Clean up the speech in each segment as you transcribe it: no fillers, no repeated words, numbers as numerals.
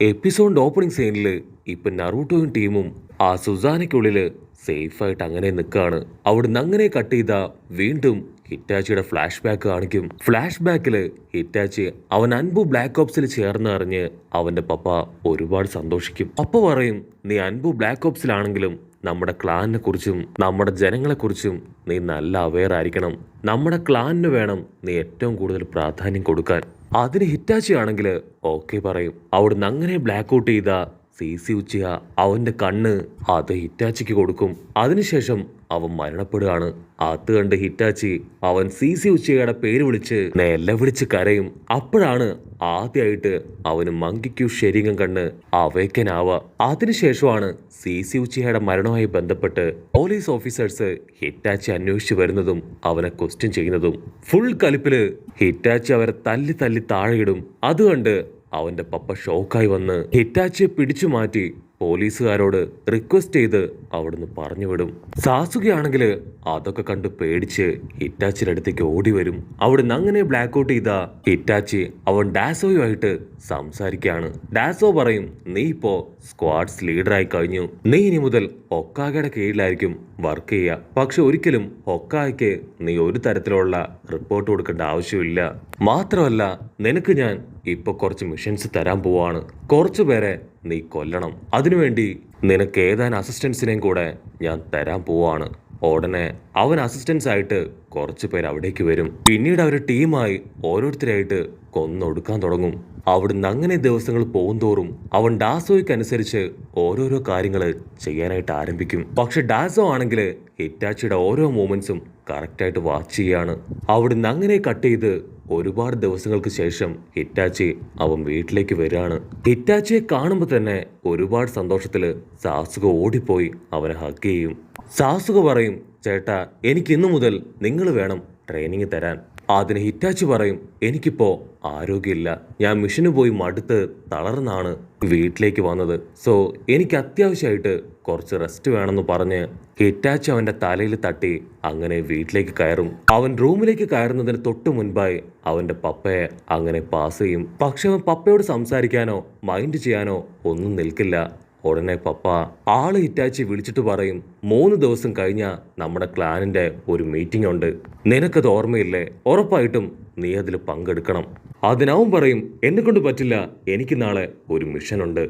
എപ്പിസോഡിന്റെ opening സീനിൽ ഇപ്പൊ നറൂട്ടോയും ടീമും ആ സുസാനയ്ക്കുള്ളിൽ സേഫായിട്ട് അങ്ങനെ നിൽക്കുകയാണ്. അവിടുന്ന് അങ്ങനെ കട്ട് ചെയ്ത വീണ്ടും ഹിറ്റാച്ചിയുടെ ഫ്ലാഷ് ബാക്ക് കാണിക്കും. ഫ്ലാഷ് ബാക്കിൽ ഹിറ്റാച്ചി അവൻ അൻപു ബ്ലാക്ക് ഓപ്സിൽ ചേർന്ന് അറിഞ്ഞ് അവന്റെ പപ്പ ഒരുപാട് സന്തോഷിക്കും. പപ്പ പറയും, നീ അൻപു ബ്ലാക്ക് ഓപ്സിലാണെങ്കിലും നമ്മുടെ ക്ലാനിനെ കുറിച്ചും നമ്മുടെ ജനങ്ങളെ കുറിച്ചും നീ നല്ല അവെയർ ആയിരിക്കണം. നമ്മുടെ ക്ലാനിന് വേണം നീ ഏറ്റവും കൂടുതൽ പ്രാധാന്യം കൊടുക്കാൻ. അതിന് ഹിറ്റാച്ചി ആണെങ്കിൽ ഓക്കെ പറയും. അവിടുന്ന് അങ്ങനെ ബ്ലാക്ക് ഔട്ട് ചെയ്ത സി ഉച്ചയ അവന്റെ കണ്ണ് അത് ഹിറ്റാച്ചിക്ക് കൊടുക്കും. അതിനുശേഷം അവൻ മരണപ്പെടുകയാണ്. അത് കണ്ട് ഹിറ്റാച്ചി അവൻ സി ഉച്ചയുടെ പേര് വിളിച്ച് വിളിച്ച് കരയും. അപ്പോഴാണ് ആദ്യമായിട്ട് അവന് മങ്കിക്കു ശരീരം കണ്ണ് അവേക്കനാവുക. അതിനുശേഷമാണ് സി ഉച്ചയുടെ മരണവുമായി ബന്ധപ്പെട്ട് പോലീസ് ഓഫീസേഴ്സ് ഹിറ്റാച്ചി അന്വേഷിച്ചു വരുന്നതും അവനെ ക്വസ്റ്റ്യൻ ചെയ്യുന്നതും. ഫുൾ കലിപ്പില് ഹിറ്റാച്ചി അവരെ തല്ലി തല്ലി താഴെയിടും. അതുകണ്ട് അവന്റെ പപ്പ ഷോക്കായി വന്ന് ഹിറ്റാച്ചിയെ പിടിച്ചു മാറ്റി പോലീസുകാരോട് റിക്വസ്റ്റ് ചെയ്ത് അവിടുന്ന് പറഞ്ഞു വിടും. സാസുകയാണെങ്കിൽ അതൊക്കെ കണ്ട് പേടിച്ച് ഹിറ്റാച്ചിയുടെ അടുത്തേക്ക് ഓടി വരും. അവിടുന്ന് അങ്ങനെ ബ്ലാക്ക് ഔട്ട് ചെയ്ത ഹിറ്റാച്ചി അവൻ ഡാസോയുമായിട്ട് സംസാരിക്കുകയാണ്. ഡാസോ പറയും, നീ ഇപ്പോ സ്ക്വാഡ്സ് ലീഡറായി കഴിഞ്ഞു. നീ ഇനി മുതൽ ഹൊക്കാഗയുടെ കീഴിലായിരിക്കും വർക്ക് ചെയ്യുക. പക്ഷെ ഒരിക്കലും ഹൊക്കാഗയ്ക്ക് നീ ഒരു തരത്തിലുള്ള റിപ്പോർട്ട് കൊടുക്കേണ്ട ആവശ്യമില്ല. മാത്രമല്ല, നിനക്ക് ഞാൻ ഇപ്പൊ കുറച്ച് മിഷൻസ് തരാൻ പോവാണ്. കുറച്ചു പേരെ നീ കൊല്ലണം. അതിനുവേണ്ടി നിനക്ക് ഏതാനും അസിസ്റ്റൻസിനെയും കൂടെ ഞാൻ തരാൻ പോവാണ്. ഉടനെ അവൻ അസിസ്റ്റൻസ് ആയിട്ട് കുറച്ചു പേർ അവിടേക്ക് വരും. പിന്നീട് അവർ ടീമായി ഓരോരുത്തരായിട്ട് കൊന്നൊടുക്കാൻ തുടങ്ങും. അവിടുന്ന് അങ്ങനെ ദിവസങ്ങൾ പോകുന്തോറും അവൻ ഡാസോയ്ക്കനുസരിച്ച് ഓരോരോ കാര്യങ്ങൾ ചെയ്യാനായിട്ട് ആരംഭിക്കും. പക്ഷെ ഡാസോ ആണെങ്കിൽ ഹിറ്റാച്ചിയുടെ ഓരോ മൂമെന്റ്സും കറക്റ്റായിട്ട് വാച്ച് ചെയ്യാണ്. അവിടുന്ന് അങ്ങനെ കട്ട് ചെയ്ത് ഒരുപാട് ദിവസങ്ങൾക്ക് ശേഷം ഹിറ്റാച്ചി അവൻ വീട്ടിലേക്ക് വരികയാണ്. ഹിറ്റാച്ചിയെ കാണുമ്പോൾ തന്നെ ഒരുപാട് സന്തോഷത്തില് സാസുക ഓടിപ്പോയി അവനെ ഹഗ് ചെയ്യും. സാസുക പറയും, ചേട്ടാ എനിക്ക് ഇന്നു മുതൽ നിങ്ങൾ വേണം ട്രെയിനിങ് തരാൻ. അതിന് ഹിറ്റാച്ചി പറയും, എനിക്കിപ്പോ ആരോഗ്യമില്ല. ഞാൻ മിഷന് പോയി മടുത്ത് തളർന്നാണ് വീട്ടിലേക്ക് വന്നത്. സോ എനിക്ക് അത്യാവശ്യമായിട്ട് കുറച്ച് റെസ്റ്റ് വേണമെന്ന് പറഞ്ഞ് ഹിറ്റാച്ചി അവന്റെ തലയിൽ തട്ടി അങ്ങനെ വീട്ടിലേക്ക് കയറും. അവൻ റൂമിലേക്ക് കയറുന്നതിന് തൊട്ടു മുൻപായി അവന്റെ പപ്പയെ അങ്ങനെ പാസ് ചെയ്യും. പക്ഷെ അവൻ പപ്പയോട് സംസാരിക്കാനോ മൈൻഡ് ചെയ്യാനോ ഒന്നും നിൽക്കില്ല. ഉടനെ പപ്പ ആള് ഹിറ്റാച്ചി വിളിച്ചിട്ട് പറയും, 3 ദിവസം കഴിഞ്ഞാ നമ്മുടെ ക്ലാനിന്റെ ഒരു മീറ്റിംഗ് ഉണ്ട്. നിനക്കത് ഓർമ്മയില്ലേ? ഉറപ്പായിട്ടും നീ അതിൽ പങ്കെടുക്കണം. അതിനവൻ പറയും, എന്നെ കൊണ്ട് പറ്റില്ല, എനിക്ക് നാളെ ഒരു മിഷൻ ഉണ്ട്.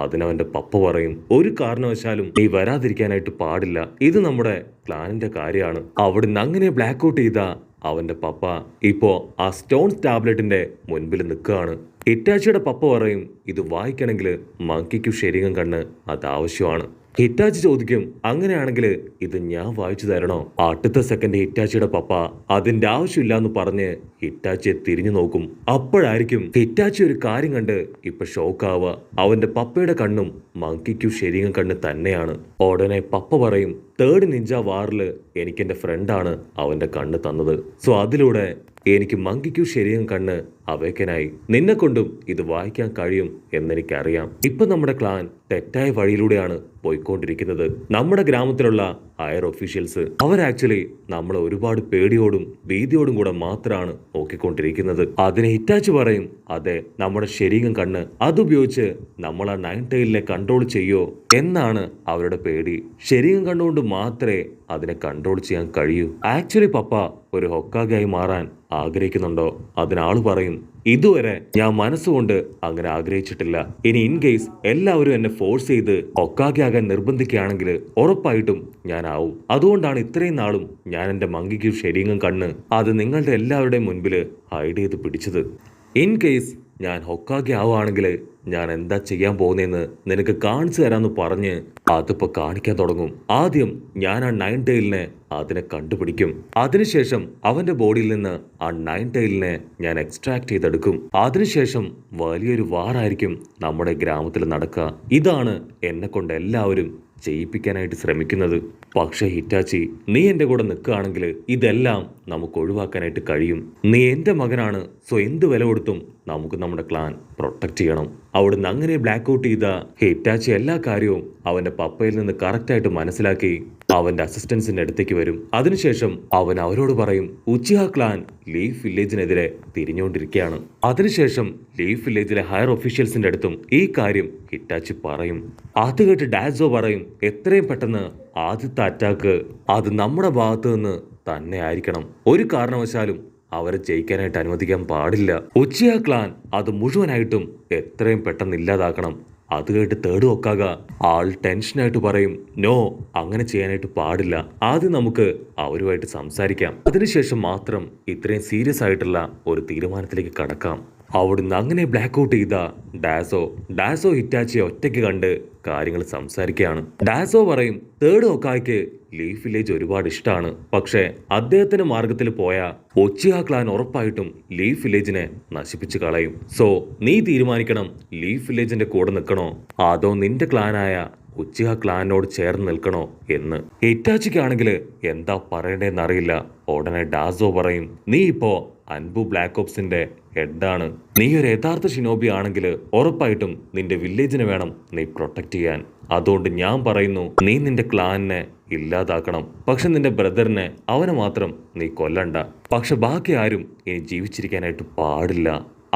അതിനവന്റെ പപ്പ പറയും, ഒരു കാരണവശാലും നീ വരാതിരിക്കാനായിട്ട് പാടില്ല. ഇത് നമ്മുടെ ക്ലാനിന്റെ കാര്യമാണ്. അവിടുന്ന് അങ്ങനെ ബ്ലാക്ക് ഔട്ട് ചെയ്ത അവന്റെ പപ്പ ഇപ്പോ ആ സ്റ്റോൺസ് ടാബ്ലറ്റിന്റെ മുൻപിൽ നിൽക്കുകയാണ്. ഹിറ്റാച്ചിയുടെ പപ്പ പറയും, ഇത് വായിക്കണമെങ്കിൽ മങ്കിക്കു ശരീരം കണ്ണ് അത് ആവശ്യമാണ്. ഹിറ്റാച്ചി ചോദിക്കും, അങ്ങനെയാണെങ്കിൽ ഇത് ഞാൻ വായിച്ചു തരണോ? അടുത്ത സെക്കൻഡ് ഹിറ്റാച്ചിയുടെ പപ്പ അതിന്റെ ആവശ്യമില്ല എന്ന് പറഞ്ഞ് ഹിറ്റാച്ചിയെ തിരിഞ്ഞു നോക്കും. അപ്പോഴായിരിക്കും ഹിറ്റാച്ചി ഒരു കാര്യം കണ്ട് ഇപ്പൊ ഷോക്കാവുക. അവന്റെ പപ്പയുടെ കണ്ണും മങ്കിക്കു ശരീരം കണ്ണ് തന്നെയാണ്. ഉടനെ പപ്പ പറയും, 3rd നിഞ്ച വാറില് എനിക്ക് എന്റെ ഫ്രണ്ടാണ് അവന്റെ കണ്ണ് തന്നത്. സോ അതിലൂടെ എനിക്ക് മങ്കിക്കു ശരീരം കണ്ണ് അവേക്കനായി. നിന്നെ കൊണ്ടും ഇത് വായിക്കാൻ കഴിയും എന്നെനിക്കറിയാം. ഇപ്പൊ നമ്മുടെ ക്ലാൻ തെറ്റായ വഴിയിലൂടെയാണ് പോയിക്കൊണ്ടിരിക്കുന്നത്. നമ്മുടെ ഗ്രാമത്തിലുള്ള ഹയർ ഒഫീഷ്യൽസ് അവർ ആക്ച്വലി നമ്മളെ ഒരുപാട് പേടിയോടും ഭീതിയോടും കൂടെ മാത്രമാണ് നോക്കിക്കൊണ്ടിരിക്കുന്നത്. അതിനെ ഹിറ്റാച്ചി പറയും, അതെ, നമ്മുടെ ശരീരം കണ്ണ് അതുപയോഗിച്ച് നമ്മൾ ആ 9 ടൈലിനെ കൺട്രോൾ ചെയ്യോ എന്നാണ് അവരുടെ പേടി. ശരീരം കണ്ണുകൊണ്ട് മാത്രമേ അതിനെ കൺട്രോൾ ചെയ്യാൻ കഴിയൂ. ആക്ച്വലി പപ്പ ഒരു ഹൊക്കാഗയായി മാറാൻ ആഗ്രഹിക്കുന്നുണ്ടോ? അതിനാള് പറയും, ഇതുവരെ ഞാൻ മനസ്സുകൊണ്ട് അങ്ങനെ ആഗ്രഹിച്ചിട്ടില്ല. ഇനി ഇൻ കേസ് എല്ലാവരും എന്നെ ഫോഴ്സ് ചെയ്ത് ഹൊക്കാഗയാകാൻ നിർബന്ധിക്കുകയാണെങ്കിൽ ഉറപ്പായിട്ടും ഞാൻ ആവും. അതുകൊണ്ടാണ് ഇത്രയും നാളും ഞാൻ എന്റെ മങ്കിക്കു ശരീരം കണ്ണ് അത് നിങ്ങളുടെ എല്ലാവരുടെയും മുൻപിൽ ഹൈഡ് ചെയ്ത് പിടിച്ചത്. ഇൻ കേസ് ഞാൻ ഹൊക്കാഗെ ആവുകയാണെങ്കിൽ ഞാൻ എന്താ ചെയ്യാൻ പോകുന്നതെന്ന് നിനക്ക് കാണിച്ചു തരാമെന്ന് പറഞ്ഞ് അതിപ്പോ കാണിക്കാൻ തുടങ്ങും. ആദ്യം ഞാൻ ആ 9 ടൈലിനെ അതിനെ കണ്ടുപിടിക്കും. അതിനുശേഷം അവന്റെ ബോഡിയിൽ നിന്ന് ആ 9 ടൈലിനെ ഞാൻ എക്സ്ട്രാക്ട് ചെയ്തെടുക്കും. അതിനുശേഷം വലിയൊരു വാറായിരിക്കും നമ്മുടെ ഗ്രാമത്തിൽ നടക്കുക. ഇതാണ് എന്നെ കൊണ്ട് എല്ലാവരും ചെയ്യിപ്പിക്കാനായിട്ട് ശ്രമിക്കുന്നത്. പക്ഷേ ഹിറ്റാച്ചി, നീ എന്റെ കൂടെ നിൽക്കുകയാണെങ്കിൽ ഇതെല്ലാം നമുക്ക് ഒഴിവാക്കാനായിട്ട് കഴിയും. നീ എന്റെ മകനാണ്. സോ എന്ത് വില കൊടുത്തും നമുക്ക് നമ്മുടെ ക്ലാൻ പ്രൊട്ടക്ട് ചെയ്യണം. അവിടുന്ന് അങ്ങനെ ബ്ലാക്ക് ഔട്ട് ചെയ്ത ഹിറ്റാച്ചി എല്ലാ കാര്യവും അവന്റെ പപ്പയിൽ നിന്ന് കറക്റ്റായിട്ട് മനസ്സിലാക്കി അവന്റെ അസിസ്റ്റൻസിന്റെ അടുത്തേക്ക് വരും. അതിനുശേഷം അവൻ അവരോട് പറയും ഉച്ചിഹ ക്ലാൻ ലീഫ് വില്ലേജിനെതിരെ തിരിഞ്ഞുകൊണ്ടിരിക്കുകയാണ്. അതിനുശേഷം ലീഫ് വില്ലേജിലെ ഹയർ ഒഫീഷ്യൽസിന്റെ അടുത്തും ഈ കാര്യം ഹിറ്റാച്ചി പറയും. അത് കേട്ട് ഡാസോ പറയും എത്രയും പെട്ടെന്ന് ആദ്യത്തെ അറ്റാക്ക് അത് നമ്മുടെ ഭാഗത്തു നിന്ന് തന്നെ ആയിരിക്കണം. ഒരു കാരണവശാലും അവരെ ജയിക്കാനായിട്ട് അനുവദിക്കാൻ പാടില്ല. ഉച്ചിഹ ക്ലാൻ അത് മുഴുവനായിട്ടും എത്രയും പെട്ടെന്ന് ഇല്ലാതാക്കണം. അത് കേട്ട് തേർഡ് ഒക്കാക ആൾ ടെൻഷനായിട്ട് പറയും നോ, അങ്ങനെ ചെയ്യാനായിട്ട് പാടില്ല. ആദ്യം നമുക്ക് അവരുമായിട്ട് സംസാരിക്കാം. അതിനുശേഷം മാത്രം ഇത്രയും സീരിയസ് ആയിട്ടുള്ള ഒരു തീരുമാനത്തിലേക്ക് കടക്കാം. അവിടുന്ന് അങ്ങനെ ബ്ലാക്ക് ഔട്ട് ചെയ്ത ഡാസോ ഹിറ്റാച്ചിയെ ഒറ്റയ്ക്ക് കണ്ട് കാര്യങ്ങൾ സംസാരിക്കുകയാണ്. ഡാസോ പറയും തേർഡ് ഒക്കായ്ക്ക് ലീഫ് വില്ലേജ് ഒരുപാട് ഇഷ്ടമാണ്. പക്ഷേ അദ്ദേഹത്തിന്റെ മാർഗത്തിൽ പോയ ഒച്ചിഹ ക്ലാൻ ഉറപ്പായിട്ടും ലീഫ് വില്ലേജിനെ നശിപ്പിച്ചു കളയും. സോ നീ തീരുമാനിക്കണം, ലീഫ് വില്ലേജിന്റെ കൂടെ നിൽക്കണോ അതോ നിന്റെ ക്ലാനായ ഉച്ചിഹ ക്ലാനോട് ചേർന്ന് നിൽക്കണോ എന്ന്. ഹിറ്റാച്ചിക്കാണെങ്കിൽ എന്താ പറയണ്ടേന്ന് അറിയില്ല. ഉടനെ ഡാസോ പറയും നീ ഇപ്പോ അൻബു ബ്ലാക്ക് ഓപ്സിന്റെ ഹെഡാണ്. നീ ഒരു യഥാർത്ഥ ഷിനോബി ആണെങ്കിൽ ഉറപ്പായിട്ടും നിന്റെ വില്ലേജിനെ വേണം നീ പ്രൊട്ടക്ട് ചെയ്യാൻ. അതുകൊണ്ട് ഞാൻ പറയുന്നു നീ നിന്റെ ക്ലാനിനെ ഇല്ലാതാക്കണം. പക്ഷെ നിന്റെ ബ്രദറിനെ അവനെ മാത്രം നീ കൊല്ലണ്ട. പക്ഷെ ബാക്കി ആരും ഇനി ജീവിച്ചിരിക്കാനായിട്ട് പാടില്ല.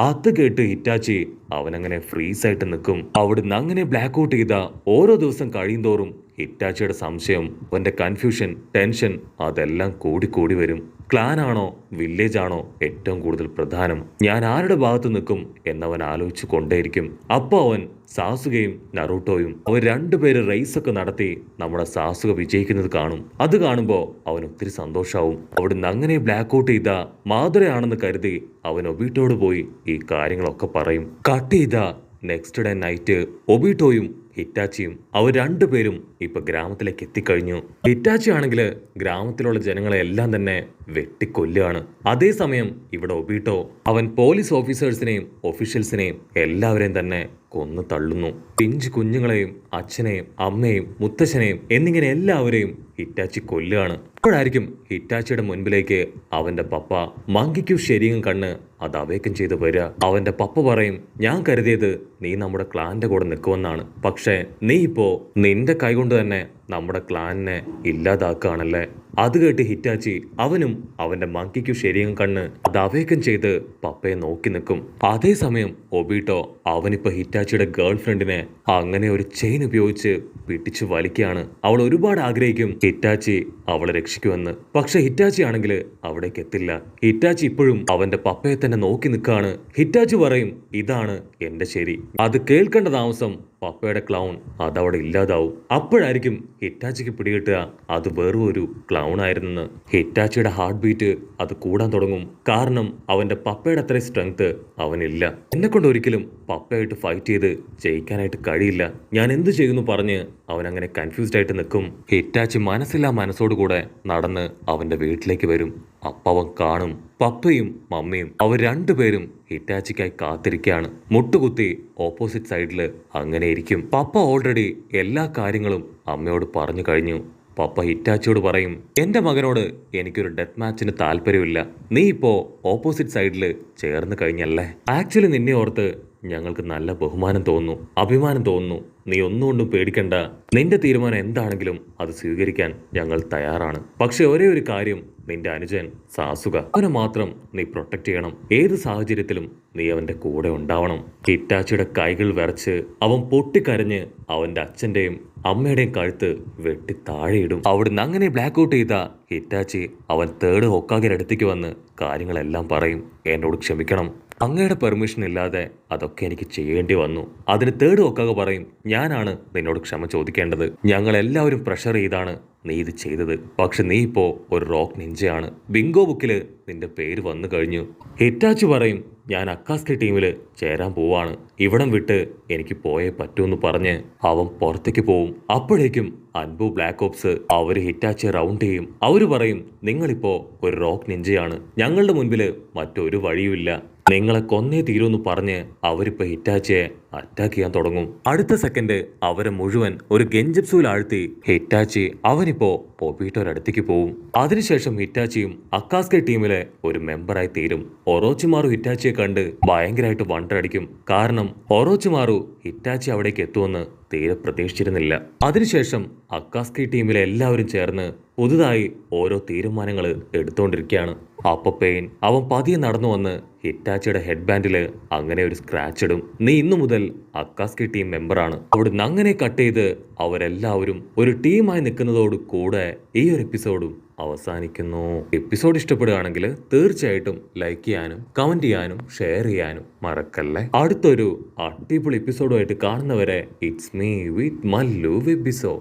അത് കേട്ട് ഹിറ്റാച്ചി അവനങ്ങനെ ഫ്രീസായിട്ട് നിൽക്കും. അവിടുന്ന് അങ്ങനെ ബ്ലാക്ക് ഔട്ട് ചെയ്ത ഓരോ ദിവസം കഴിയുന്തോറും ഹിറ്റാച്ചിയുടെ സംശയം, അവന്റെ കൺഫ്യൂഷൻ, ടെൻഷൻ അതെല്ലാം കൂടി വരും. ക്ലാൻ ആണോ വില്ലേജ് ആണോ ഏറ്റവും കൂടുതൽ പ്രധാനം, ഞാൻ ആരുടെ ഭാഗത്ത് നിൽക്കും എന്നവൻ ആലോചിച്ചു കൊണ്ടേയിരിക്കും. അപ്പോൾ അവൻ സാസുകയും നറൂട്ടോയും അവർ രണ്ടുപേര് റേസൊക്കെ നടത്തി നമ്മുടെ സാസുക വിജയിക്കുന്നത് കാണും. അത് കാണുമ്പോൾ അവൻ ഒത്തിരി സന്തോഷാവും. അവിടുന്ന് അങ്ങനെ ബ്ലാക്ക് ഔട്ട് ചെയ്ത മാതുരയാണെന്ന് കരുതി അവൻ ഒബീട്ടോട് പോയി ഈ കാര്യങ്ങളൊക്കെ പറയും. കട്ട് ചെയ്ത നെക്സ്റ്റ് ഡേ നൈറ്റ് ഒബീട്ടോയും ഹിറ്റാച്ചിയും അവർ രണ്ടുപേരും ഇപ്പൊ ഗ്രാമത്തിലേക്ക് എത്തിക്കഴിഞ്ഞു. ഹിറ്റാച്ചി ആണെങ്കിൽ ഗ്രാമത്തിലുള്ള ജനങ്ങളെ എല്ലാം തന്നെ വെട്ടിക്കൊല്ലുകയാണ്. അതേസമയം ഇവിടെ ഒബീട്ടോ അവൻ പോലീസ് ഓഫീസേഴ്സിനെയും ഒഫീഷ്യൽസിനെയും എല്ലാവരെയും തന്നെ കൊന്നു തള്ളുന്നു. പിഞ്ച് കുഞ്ഞുങ്ങളെയും അച്ഛനെയും അമ്മയെയും മുത്തശ്ശനെയും എന്നിങ്ങനെ എല്ലാവരെയും ഹിറ്റാച്ചി കൊല്ലുകയാണ്. അപ്പോഴായിരിക്കും ഹിറ്റാച്ചിയുടെ മുൻപിലേക്ക് അവന്റെ പപ്പ മങ്കിക്കു ശരിയും കണ്ണ് അത് അവേക്കം ചെയ്ത് വരിക. അവന്റെ പപ്പ പറയും ഞാൻ കരുതിയത് നീ നമ്മുടെ ക്ലാന്റെ കൂടെ നിൽക്കുമെന്നാണ്. പക്ഷേ നീ ഇപ്പോ നിന്റെ കൈകൊണ്ട് തന്നെ നമ്മുടെ ക്ലാനിനെ ഇല്ലാതാക്കുകയാണല്ലേ. അത് കേട്ട് ഹിറ്റാച്ചി അവനും അവന്റെ മങ്കിക്കു ശരിയും കണ്ണ് അത് അവേക്കം ചെയ്ത് പപ്പയെ നോക്കി നിൽക്കും. അതേസമയം ഒബീട്ടോ അവനിപ്പോ ഹിറ്റാച്ചിയുടെ ഗേൾ ഫ്രണ്ടിനെ അങ്ങനെ ഒരു ചെയിൻ ഉപയോഗിച്ച് പിടിച്ചു വലിക്കുകയാണ്. അവൾ ഒരുപാട് ആഗ്രഹിക്കും ഹിറ്റാച്ചി അവളെ രക്ഷിക്കുമെന്ന്. പക്ഷെ ഹിറ്റാച്ചി ആണെങ്കിൽ അവിടേക്ക് എത്തില്ല. ഹിറ്റാച്ചി ഇപ്പോഴും അവന്റെ പപ്പയെ തന്നെ നോക്കി നിൽക്കുകയാണ്. ഹിറ്റാച്ചി പറയും ഇതാണ് എന്റെ ശരി. അത് കേൾക്കേണ്ട താമസം പപ്പയുടെ ക്ലൗൺ അതവിടെ ഇല്ലാതാവും. അപ്പോഴായിരിക്കും ഹിറ്റാച്ചിക്ക് പിടികിട്ടുക അത് വെറും ഒരു ക്ലൗൺ ആയിരുന്നെന്ന്. ഹിറ്റാച്ചിയുടെ ഹാർട്ട് ബീറ്റ് അത് കൂടാൻ തുടങ്ങും. കാരണം അവന്റെ പപ്പയുടെ അത്രയും സ്ട്രെങ്ത് അവനില്ല. എന്നെ കൊണ്ട് ഒരിക്കലും പപ്പയായിട്ട് ഫൈറ്റ് ചെയ്ത് ജയിക്കാനായിട്ട് കഴിയില്ല. ഞാൻ എന്ത് ചെയ്യുന്നു പറഞ്ഞ് അവൻ അങ്ങനെ കൺഫ്യൂസ്ഡ് ആയിട്ട് നിൽക്കും. ഹിറ്റാച്ചി മനസ്സില്ലാ മനസ്സോടുകൂടെ നടന്ന് അവന്റെ വീട്ടിലേക്ക് വരും. അവൻ കാണും പപ്പയും മമ്മിയും അവർ രണ്ടുപേരും ഹിറ്റാച്ചിക്കായി കാത്തിരിക്കുകയാണ്. മുട്ടുകുത്തി ഓപ്പോസിറ്റ് സൈഡിൽ അങ്ങനെ ഇരിക്കും. പപ്പ ഓൾറെഡി എല്ലാ കാര്യങ്ങളും അമ്മയോട് പറഞ്ഞു കഴിഞ്ഞു. പപ്പ ഹിറ്റാച്ചിയോട് പറയും എന്റെ മകനോട് എനിക്കൊരു ഡെത്ത് മാച്ചിന് താല്പര്യമില്ല. നീ ഇപ്പോ ഓപ്പോസിറ്റ് സൈഡിൽ ചേർന്ന് കഴിഞ്ഞല്ലേ. ആക്ച്വലി നിന്നെ ഓർത്ത് ഞങ്ങൾക്ക് നല്ല ബഹുമാനം തോന്നുന്നു, അഭിമാനം തോന്നുന്നു. നീ ഒന്നുകൊണ്ടും പേടിക്കണ്ട. നിന്റെ തീരുമാനം എന്താണെങ്കിലും അത് സ്വീകരിക്കാൻ ഞങ്ങൾ തയ്യാറാണ്. പക്ഷെ ഒരേ ഒരു കാര്യം, നിന്റെ അനുജൻ സാസുക അവനെ മാത്രം നീ പ്രൊട്ടക്ട് ചെയ്യണം. ഏത് സാഹചര്യത്തിലും നീ അവന്റെ കൂടെ ഉണ്ടാവണം. ഹിറ്റാച്ചിയുടെ കൈകൾ വിറച്ച് അവൻ പൊട്ടിക്കരഞ്ഞ് അവന്റെ അച്ഛന്റെയും അമ്മയുടെയും കഴുത്ത് വെട്ടി താഴെയിടും. അവിടുന്ന് അങ്ങനെ ബ്ലാക്ക് ഔട്ട് ചെയ്ത ഹിറ്റാച്ചി അവൻ തേർഡ് ഹൊക്കാഗിന്റെ അടുത്തേക്ക് വന്ന് കാര്യങ്ങളെല്ലാം പറയും. എന്നോട് ക്ഷമിക്കണം, അങ്ങയുടെ പെർമിഷൻ ഇല്ലാതെ അതൊക്കെ എനിക്ക് ചെയ്യേണ്ടി വന്നു. അതിന് തേർഡ് ഹൊക്കാഗ പറയും ഞാനാണ് നിന്നോട് ക്ഷമ ചോദിക്കേണ്ടത്. ഞങ്ങൾ എല്ലാവരും പ്രഷർ ചെയ്താണ് നീ ഇത് ചെയ്തത്. പക്ഷെ നീ ഇപ്പോ ഒരു റോക്ക് നിഞ്ചയാണ്. ബിങ്കോ ബുക്കില് നിന്റെ പേര് വന്നു കഴിഞ്ഞു. ഹിറ്റാച്ചി പറയും ഞാൻ അക്കാസ്കി ടീമില് ചേരാൻ പോവാണ്. ഇവിടം വിട്ട് എനിക്ക് പോയേ പറ്റൂന്ന് പറഞ്ഞ് അവൻ പുറത്തേക്ക് പോവും. അപ്പോഴേക്കും അൻബു ബ്ലാക്ക് ഓപ്സ് അവര് ഹിറ്റാച്ചിയെ റൗണ്ട് ചെയ്യും. അവര് പറയും നിങ്ങളിപ്പോ ഒരു റോക്ക് നിഞ്ചയാണ്, ഞങ്ങളുടെ മുൻപില് മറ്റൊരു വഴിയുമില്ല. നിങ്ങളെ കൊന്നേ തീരുമെന്ന് പറഞ്ഞ് അവരിപ്പോ ഹിറ്റാച്ചിയെ അറ്റാക്ക് ചെയ്യാൻ തുടങ്ങും. അടുത്ത സെക്കൻഡ് അവരെ മുഴുവൻ ഒരു ഗെഞ്ചപ്സൂൽ ആഴ്ത്തി ഹിറ്റാച്ചി അവനിപ്പോ ഒബീറ്റോയുടെ അടുത്തേക്ക് പോവും. അതിനുശേഷം ഹിറ്റാച്ചിയും അക്കാസ്കെ ടീമിലെ ഒരു മെമ്പറായി തീരും. ഒറോച്ചിമാറു ഹിറ്റാച്ചിയെ കണ്ട് ഭയങ്കരമായിട്ട് വണ്ടടിക്കും. കാരണം ഒറോച്ചിമാറു ഹിറ്റാച്ചി അവിടേക്ക് എത്തുമെന്ന് തീരെ പ്രതീക്ഷിച്ചിരുന്നില്ല. അതിനുശേഷം അക്കാസ്കി ടീമിലെ എല്ലാവരും ചേർന്ന് പുതുതായി ഓരോ തീരുമാനങ്ങൾ എടുത്തുകൊണ്ടിരിക്കുകയാണ്. അപ്പൊ പെയിൻ അവൻ പതിയെ നടന്നു വന്ന് ഹിറ്റാച്ചിയുടെ ഹെഡ് ബാൻഡില് അങ്ങനെ ഒരു സ്ക്രാച്ച് ഇടും. നീ ഇന്നു മുതൽ അക്കാസ്കി ടീം മെമ്പറാണ്. അവിടുന്ന് അങ്ങനെ കട്ട് ചെയ്ത് അവരെല്ലാവരും ഒരു ടീമായി നിൽക്കുന്നതോട് കൂടെ ഈ ഒരു എപ്പിസോഡും അവസാനിക്കുന്നു. എപ്പിസോഡ് ഇഷ്ടപ്പെടുകയാണെങ്കിൽ തീർച്ചയായിട്ടും ലൈക്ക് ചെയ്യാനും കമന്റ് ചെയ്യാനും ഷെയർ ചെയ്യാനും മറക്കല്ലേ. അടുത്തൊരു അടിപൊളി എപ്പിസോഡുമായിട്ട് കാണുന്നവരെ ഇറ്റ്സ് മീ വിത്ത് മല്ലു വെബിസോ.